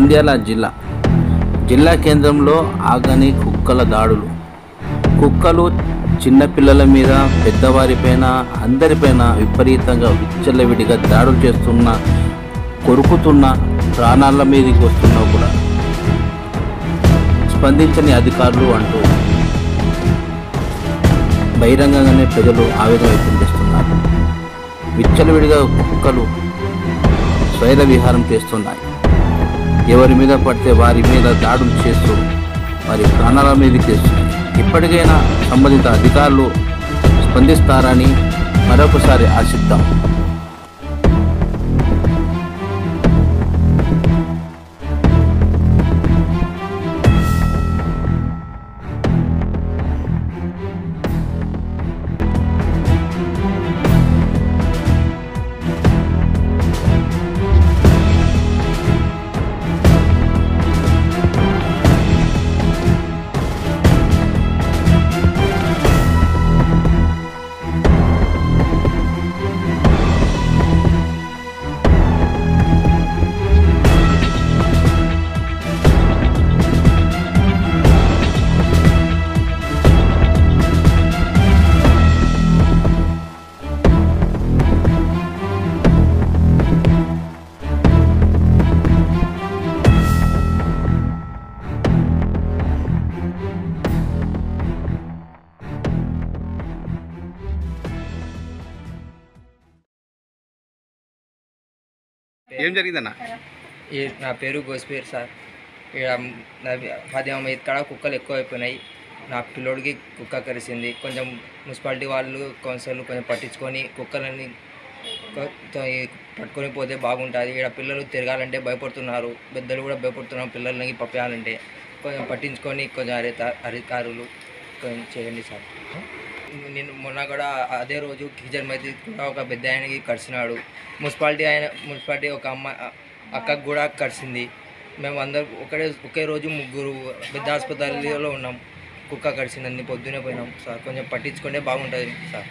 నంద్యాల జిల్లా కేంద్రంలో ఆగని కుక్కల దాడులు. కుక్కలు చిన్నపిల్లల మీద, పెద్దవారిపైన, అందరిపైన విపరీతంగా విచ్చలవిడిగా దాడులు చేస్తున్న, కొరుకుతున్న, ప్రాణాల మీదకి వస్తున్నా కూడా స్పందించని అధికారులు అంటూ బహిరంగంగానే ప్రజలు ఆవేదన వ్యక్తం చేస్తున్నారు. విచ్చలవిడిగా కుక్కలు స్వైర విహారం చేస్తున్నాయి. ఎవరి మీద పడితే వారి మీద దాడులు చేస్తూ వారి ప్రాణాల మీదకి చేస్తున్నాయి. ఇప్పటికైనా సంబంధిత అధికారులు స్పందిస్తారని మరొకసారి ఆశిద్దాం. ఏం జరిగిందన్న? నా పేరు గోస్పేర్ సార్. ఇక్కడ 10 ఇక్కడ కుక్కలు ఎక్కువైపోయినాయి. నా పిల్లోడికి కుక్క కరిసింది. కొంచెం మున్సిపాలిటీ వాళ్ళు కౌన్సిలర్లు కొంచెం పట్టించుకొని కుక్కలని పట్టుకొని పోతే బాగుంటుంది. ఇక్కడ పిల్లలు తిరగాలంటే భయపడుతున్నారు, పెద్దలు కూడా భయపడుతున్నారు పిల్లలకి పంపించాలంటే. కొంచెం పట్టించుకొని కొంచెం అధికారులు కొంచెం చేయండి సార్. నేను మొన్న కూడా అదే రోజు కిచెన్ మధ్య కూడా ఒక పెద్ద ఆయనకి కరిసినాడు. మున్సిపాలిటీ ఒక అక్కకు కూడా కరిసింది. మేము అందరు ఒకే రోజు 3 పెద్ద ఆసుపత్రిలో ఉన్నాం. కుక్క కరిసిందని పొద్దునే పోయినాం సార్. కొంచెం పట్టించుకుంటే బాగుంటుంది సార్.